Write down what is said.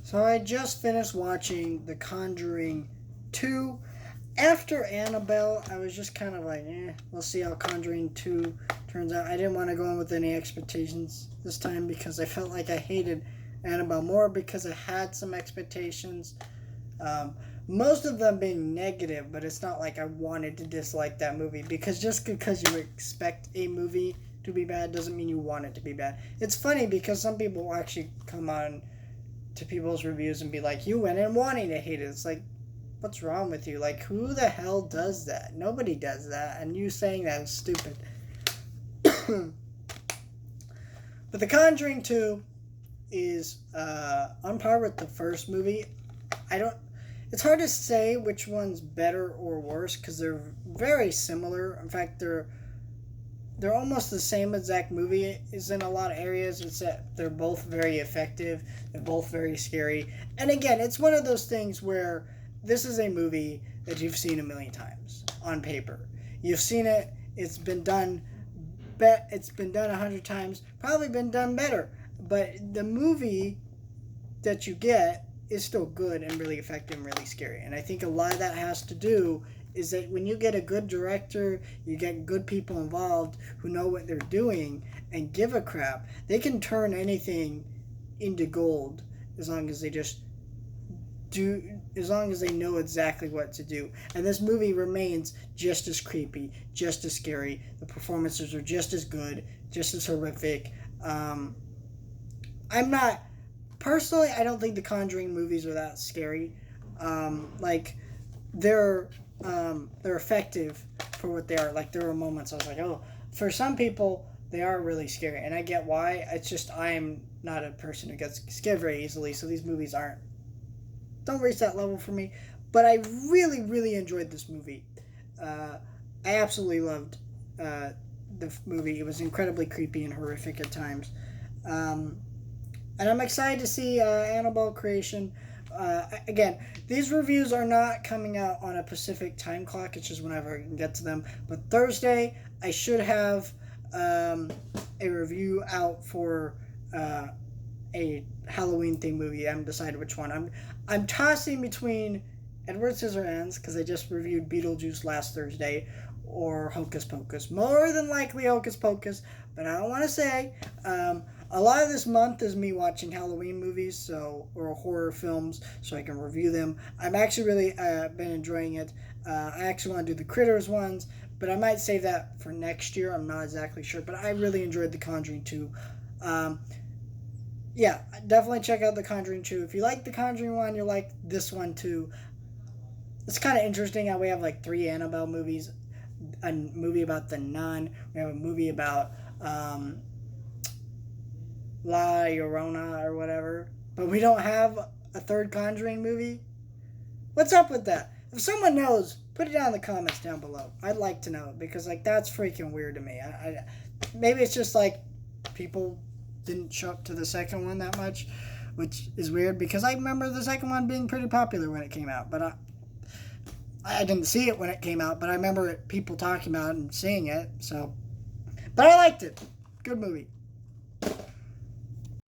So I just finished watching The Conjuring 2. After Annabelle, I was just kind of like, we'll see how Conjuring 2 turns out. I didn't want to go in with any expectations this time because I felt like I hated Annabelle more because I had some expectations. Most of them being negative, but it's not like I wanted to dislike that movie because just because you expect a movie to be bad doesn't mean you want it to be bad. It's funny because some people will actually come on to people's reviews and be like, you went in wanting to hate it. It's like, what's wrong with you? Like, who the hell does that? Nobody does that, and you saying that is stupid. But The Conjuring 2 is on par with the first movie. It's hard to say which one's better or worse because they're very similar. In fact, they're almost the same exact movie is in a lot of areas, except they're both very effective. They're both very scary. And again, it's one of those things where this is a movie that you've seen a million times on paper. You've seen it. It's been done. It's been done 100 times. Probably been done better. But the movie that you get is still good and really effective and really scary. And I think a lot of that has to do is that when you get a good director, you get good people involved who know what they're doing and give a crap, they can turn anything into gold as long as they know exactly what to do. And this movie remains just as creepy, just as scary. The performances are just as good, just as horrific. Personally, I don't think the Conjuring movies are that scary. They're effective for what they are. Like, there were moments I was like, oh, for some people, they are really scary. And I get why. It's just I'm not a person who gets scared very easily, so these movies don't reach that level for me. But I really, really enjoyed this movie. I absolutely loved the movie. It was incredibly creepy and horrific at times. And I'm excited to see Annabelle Creation. Again, these reviews are not coming out on a Pacific time clock. It's just whenever I can get to them. But Thursday, I should have a review out for a Halloween-themed movie. I haven't decided which one. I'm tossing between Edward Scissorhands, because I just reviewed Beetlejuice last Thursday, or Hocus Pocus. More than likely Hocus Pocus, but I don't want to say. A lot of this month is me watching Halloween movies, or horror films, so I can review them. I've actually really been enjoying it. I actually want to do the Critters ones, but I might save that for next year. I'm not exactly sure, but I really enjoyed The Conjuring 2. Yeah, definitely check out The Conjuring 2. If you like The Conjuring 1, you'll like this one too. It's kind of interesting how we have like 3 Annabelle movies. A movie about the Nun. We have a movie about La Llorona or whatever. But we don't have a third Conjuring movie? What's up with that? If someone knows, put it down in the comments down below. I'd like to know, because like that's freaking weird to me. Maybe it's just like people didn't show up to the second one that much, which is weird because I remember the second one being pretty popular when it came out. But I didn't see it when it came out, but I remember people talking about it and seeing it. So, but I liked it. Good movie.